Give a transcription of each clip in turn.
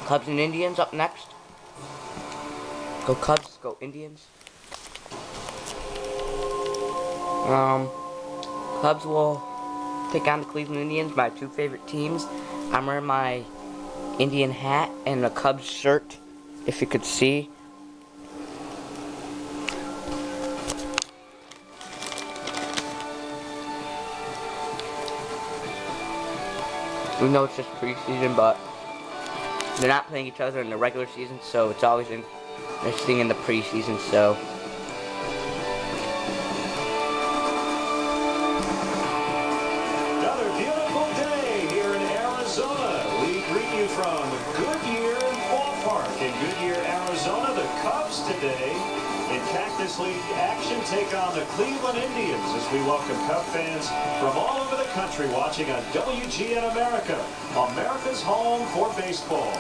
Cubs and Indians up next. Go Cubs, go Indians. Cubs will take on the Cleveland Indians, my two favorite teams. I'm wearing my Indian hat and a Cubs shirt, if you could see. We know it's just preseason, but they're not playing each other in the regular season, so it's always interesting in the preseason, so. Another beautiful day here in Arizona. We greet you from Goodyear Ballpark in Goodyear, Arizona. The Cubs today in Cactus League action take on the Cleveland Indians as we welcome Cub fans from all over the country watching on WGN America, America's home for baseball.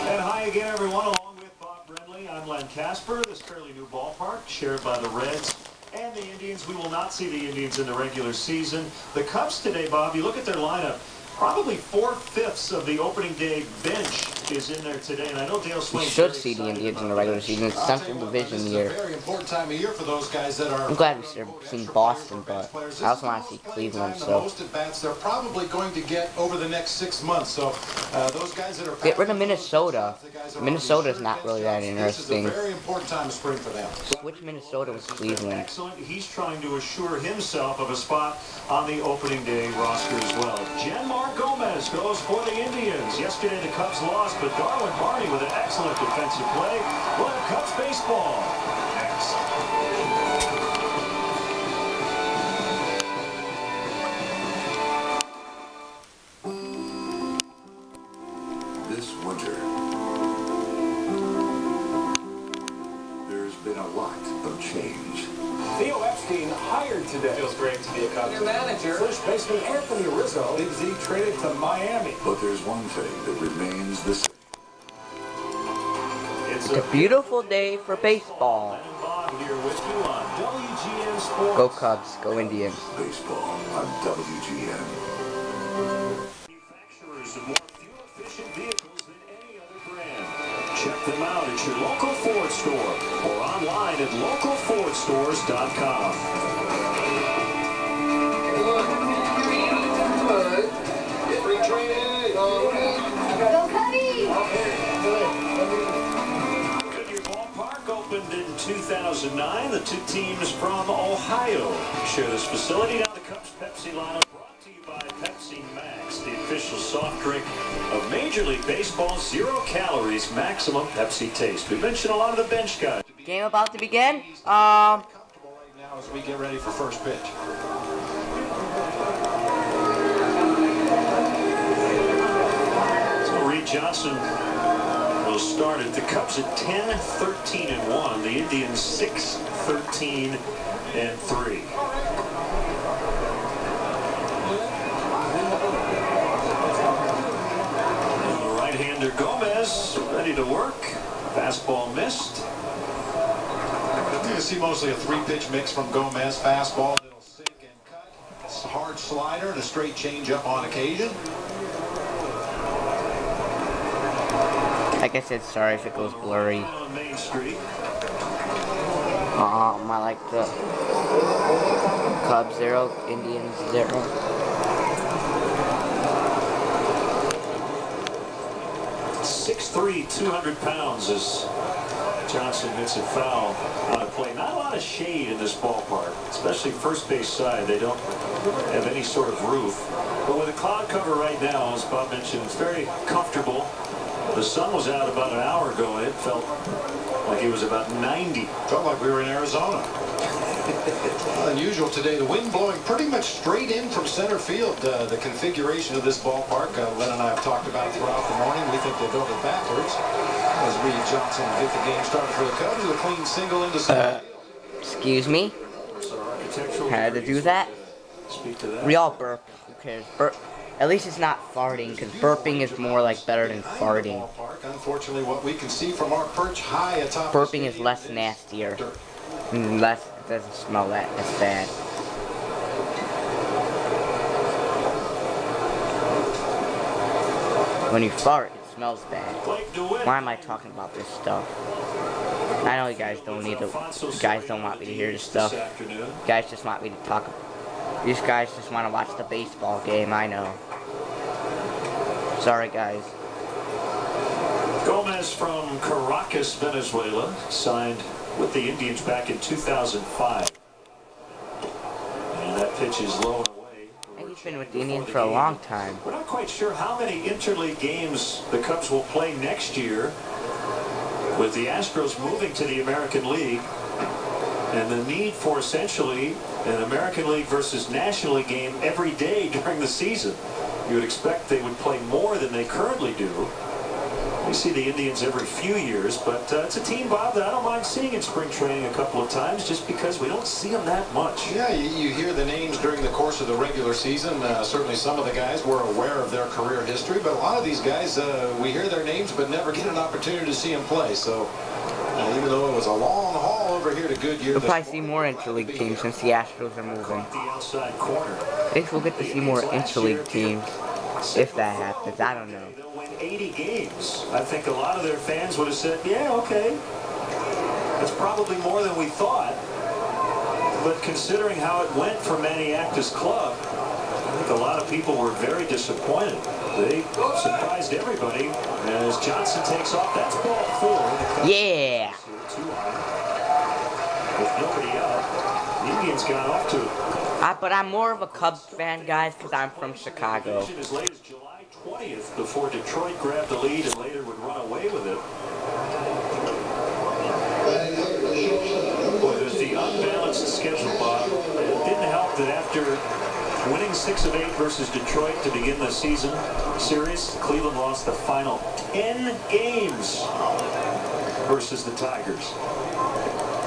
And hi again, everyone, along with Bob Brenly. I'm Len Casper. This fairly new ballpark shared by the Reds and the Indians. We will not see the Indians in the regular season. The Cubs today, Bob, you look at their lineup, probably 4/5 of the opening day bench is in there today, and I know Dale Swain. We should see the Indians in the regular season. It's Central Division year. Very important time of year for those guys that are. I'm glad we've seen Boston, but I also want to see Cleveland. So most at bats they're probably going to get over the next 6 months. So those guys that are get rid of Minnesota. Minnesota's not really that interesting. This is a very important time of spring for them. Switch Minnesota with Cleveland. Excellent. He's trying to assure himself of a spot on the opening day roster as well. Genmar Gomez goes for the Indians. Yesterday the Cubs lost, but Darwin Barney with an excellent defensive play. We'll have Cubs baseball next. This winter, there's been a lot of change. Theo Epstein hired today. Feels great to be a Cubs. Your manager, first baseman Anthony Rizzo, Big Z traded to Miami. But there's one thing that remains the same. It's a beautiful day for baseball. Go Cubs, go Indians. Baseball on WGN. Manufacturers of more fuel-efficient vehicles than any other brand. Check them out at your local Ford store or online at localfordstores.com. Goodyear Ballpark opened in 2009. The two teams from Ohio share this facility. Now the Cubs Pepsi lineup brought to you by Pepsi Max, the official soft drink of Major League Baseball. 0 calories, maximum Pepsi taste. We mentioned a lot of the bench guys. Game about to begin. Comfortable right now as we get ready for first pitch. So Reed Johnson will start it. The Cubs at 10-13-1. The Indians 6-13-3. The right-hander Gomez ready to work. Fastball missed. You're going to see mostly a 3-pitch mix from Gomez. Fastball, little sink and cut. A hard slider and a straight changeup on occasion. Like I said, sorry if it goes blurry. On Main Street. I like the Cubs 0, Indians 0. 6'3", 200 pounds as Johnson hits a foul on a play. Not a lot of shade in this ballpark, especially first base side. They don't have any sort of roof. But with a cloud cover right now, as Bob mentioned, it's very comfortable. The sun was out about an hour ago, and it felt like it was about 90. Felt like we were in Arizona. Unusual today. The wind blowing pretty much straight in from center field. The configuration of this ballpark, Len and I have talked about throughout the morning. We think they built it backwards. As Reed Johnson get the game started for the Cubs with a clean single into center field. Excuse me? Had to do that? Speak to that. We all burp. Who cares? Burp. At least it's not farting, because burping is more like better than farting. Unfortunately, what we can see from our perch high atop Burping is less nastier. And less, it doesn't smell that as bad. When you fart, it smells bad. Blake DeWitt. Why am I talking about this stuff? I know you guys don't need to. You guys don't want me to hear this stuff. You guys just want me to talk. These guys just want to watch the baseball game. I know. Sorry, guys. Gomez from Caracas, Venezuela, signed with the Indians back in 2005. And that pitch is low and away. And he's been with the Indians for a long time. We're not quite sure how many interleague games the Cubs will play next year, with the Astros moving to the American League and the need for essentially an American League versus National League game every day during the season. You would expect they would play more than they currently do. We see the Indians every few years, but it's a team, Bob, that I don't mind seeing in spring training a couple of times just because we don't see them that much. Yeah, you hear the names during the course of the regular season. Certainly some of the guys were aware of their career history, but a lot of these guys, we hear their names but never get an opportunity to see them play. So even though it was a long haul over here to Goodyear, We'll probably see more interleague teams since the Astros are moving. The outside corner. I think we'll get to see more interleague teams if that happens. I don't know. They'll win 80 games. I think a lot of their fans would have said, yeah, okay. That's probably more than we thought. But considering how it went for Maniacta's club, I think a lot of people were very disappointed. They surprised everybody as Johnson takes off. That's ball 4. Yeah. With nobody out, the Indians got off to But I'm more of a Cubs fan, guys, because I'm from Chicago. as late as July 20th before Detroit grabbed the lead and later would run away with it. Boy, there's the unbalanced schedule, Bob. It didn't help that after winning 6 of 8 versus Detroit to begin the season series, Cleveland lost the final 10 games versus the Tigers.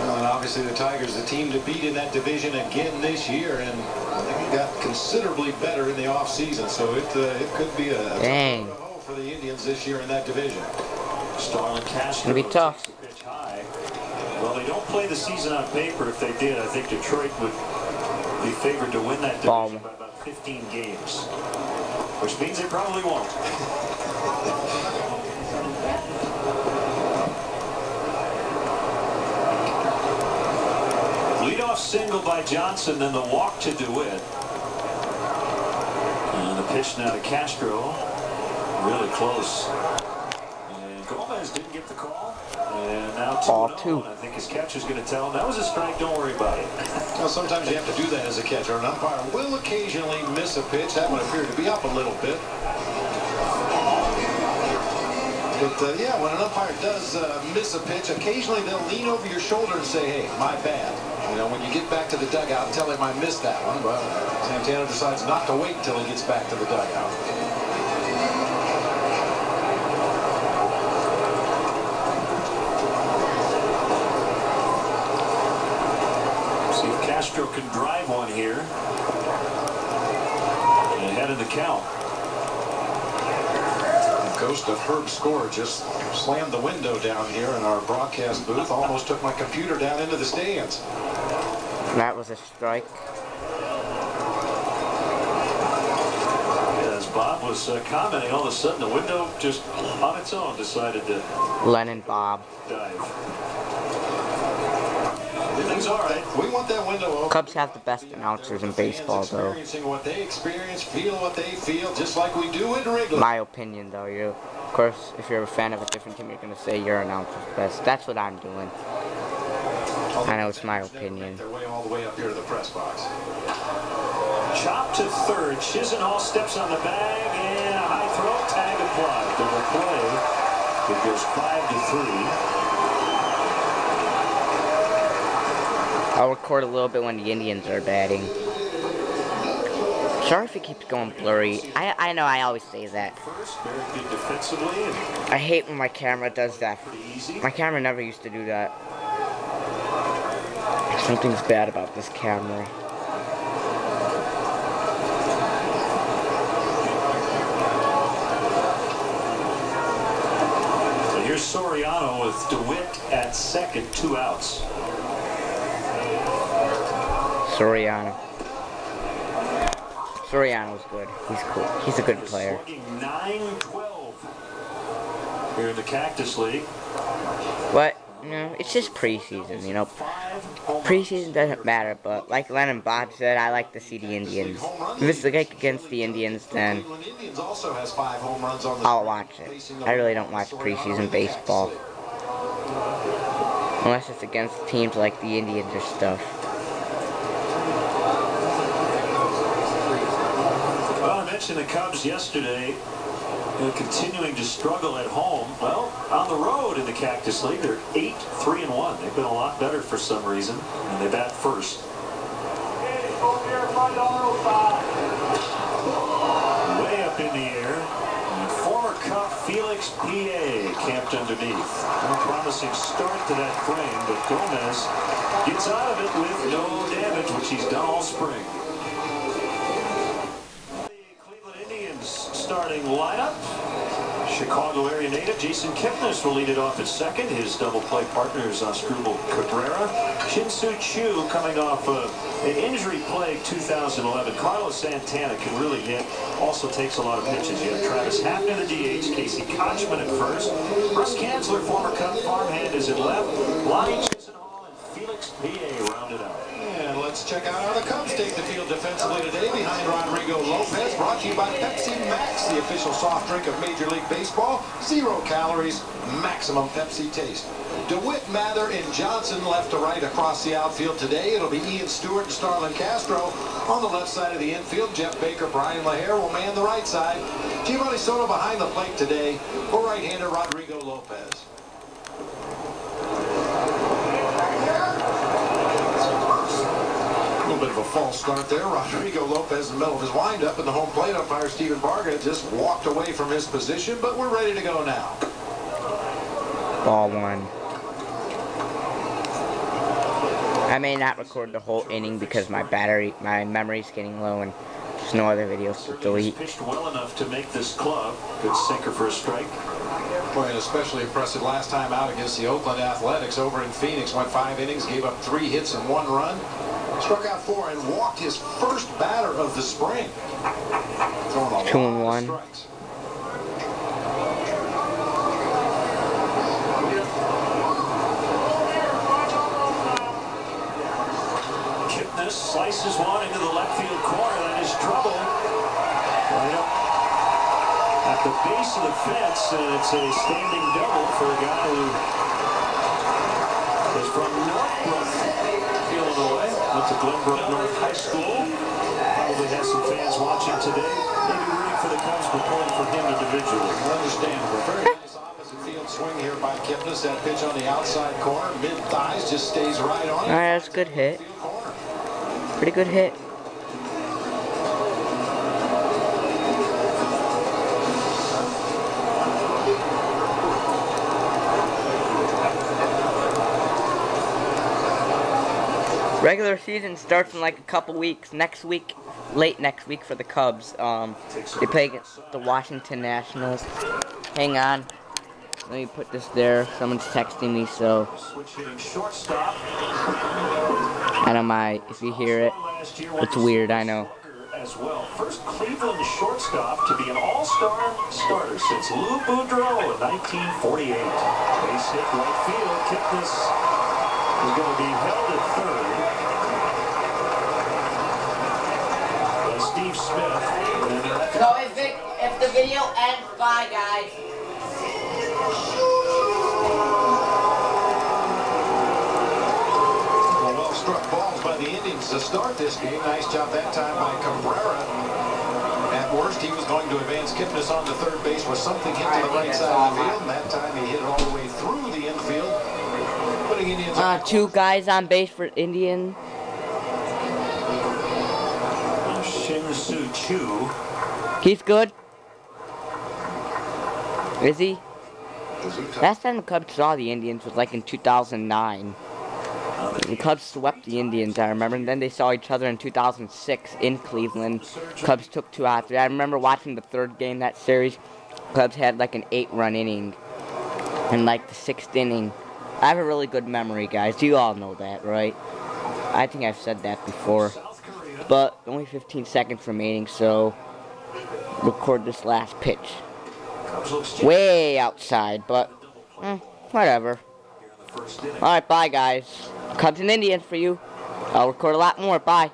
Well, and obviously the Tigers, the team to beat in that division again this year, and I think it got considerably better in the offseason, so it could be a Dang. tough road for the Indians this year in that division. Starlin Castro It'll be tough. takes the pitch high. Well, they don't play the season on paper. If they did, I think Detroit would be favored to win that division by about 15 games, which means they probably won't. Leadoff single by Johnson, then the walk to DeWitt. And the pitch now to Castro. Really close. And Gomez didn't get the call. And now 2-0. I think his catcher's going to tell him that was a strike, don't worry about it. Well, sometimes you have to do that as a catcher. An umpire will occasionally miss a pitch. That one appeared to be up a little bit. But yeah, when an umpire does miss a pitch, occasionally they'll lean over your shoulder and say, hey, my bad. You know, when you get back to the dugout, tell him I missed that one. But Santana decides not to wait until he gets back to the dugout. See if Castro can drive one here. And ahead in the count. Ghost of Herb Score just slammed the window down here in our broadcast booth. Almost took my computer down into the stands. That was a strike. As Bob was commenting, all of a sudden the window just on its own decided to Lennon Bob. dive. Everything's all right. We want that window open. Cubs have the best announcers in baseball, though. Experiencing what they experience, feel what they feel, just like we do in Wrigley. My opinion, though. Of course, if you're a fan of a different team, you're going to say your announcer's best. That's what I'm doing. I know it's my opinion. Their way all the way up here to the press box. Chop to third. Chisenhall steps on the bag and a high throw. Tag applied. Double play. It goes 5-3. I'll record a little bit when the Indians are batting. Sorry if it keeps going blurry. I know I always say that. First, very good defensively. I hate when my camera does that. My camera never used to do that. Something's bad about this camera. So here's Soriano with DeWitt at second, 2 outs. Soriano's good. He's cool. He's a good player. 9-12. here in the Cactus League. But, you know, it's just preseason, you know. Preseason doesn't matter, but like Len and Bob said, I like to see the Indians. If it's like against the Indians, then I'll watch it. I really don't watch preseason baseball. Unless it's against teams like the Indians or stuff. Well, I mentioned the Cubs yesterday. Continuing to struggle at home. Well, on the road in the Cactus League, they're 8-3-1. They've been a lot better for some reason, and they bat first. Way up in the air, and former Cub Felix P.A. camped underneath. A promising start to that frame, but Gomez gets out of it with no damage, which he's done all spring. Starting lineup. Chicago area native Jason Kipnis will lead it off at second. His double play partner is Asdrubal Cabrera. Shin-Soo Choo coming off an injury-plagued 2011. Carlos Santana can really hit. Also takes a lot of pitches. You have Travis Hapton at the DH, Casey Kochman at first. Russ Kanzler, former Cub farmhand, is at left. Lonnie Chisenhall and Felix P.A. rounded out. And let's check out how the Cubs take the field defensively today behind Rodrigo Lopez. Brought to you by Pepsi Max, the official soft drink of Major League Baseball. 0 calories, maximum Pepsi taste. DeWitt, Mather, and Johnson left to right across the outfield today. It'll be Ian Stewart and Starlin Castro. On the left side of the infield, Jeff Baker, Brian LaHare will man the right side. Giovanni Soto behind the plate today for right-hander Rodrigo Lopez. A little bit of a false start there. Rodrigo Lopez in the middle of his windup, and the home plate umpire Stephen Barga just walked away from his position, but we're ready to go now. Ball 1. I may not record the whole inning because my memory's getting low and there's no other videos to delete. Pitched well enough to make this club. Good sinker for a strike. Boy, and especially impressive last time out against the Oakland Athletics over in Phoenix. Went 5 innings, gave up 3 hits and 1 run. Struck out 4 and walked his first batter of the spring. 2 and 1. Strikes. Kipnis slices one into the left field corner. That is trouble. Right up at the base of the fence, and it's a standing double for a guy who is from Northbrook, Illinois. Went to Glenbrook North High School. Probably has some fans watching today. Maybe rooting for the Cubs, but pulling for him individually. Understandable. Very nice opposite field swing here by Kipnis. That pitch on the outside corner, mid-thighs, just stays right on it. Alright, that's a good hit. Pretty good hit. Regular season starts in like a couple weeks. Next week, late next week for the Cubs. They play against the Washington Nationals. Hang on. Let me put this there. Someone's texting me, so I don't mind if you hear it. It's weird, I know. As well. First Cleveland shortstop to be an all-star starter since Lou Boudreau in 1948. Base hit right field. Kipnis is going to be held at third. Steve Smith. So if the video ends, bye guys. Well struck balls by the Indians to start this game. Nice job that time by Cabrera. At worst, he was going to advance Kipnis on to third base where something hit to the right side of the field. And that time he hit it all the way through the infield. Putting Indians on 2 guys on base for Indian. Shin-Soo Choo. He's good. Is he? Last time the Cubs saw the Indians was like in 2009. The Cubs swept the Indians, I remember, and then they saw each other in 2006 in Cleveland. Cubs took 2 out of 3. I remember watching the 3rd game that series. Cubs had like an 8-run inning in like the 6th inning. I have a really good memory, guys. You all know that, right? I think I've said that before. But only 15 seconds remaining, so record this last pitch. way outside, but whatever. Alright, bye guys. Cubs and Indians for you. I'll record a lot more. Bye.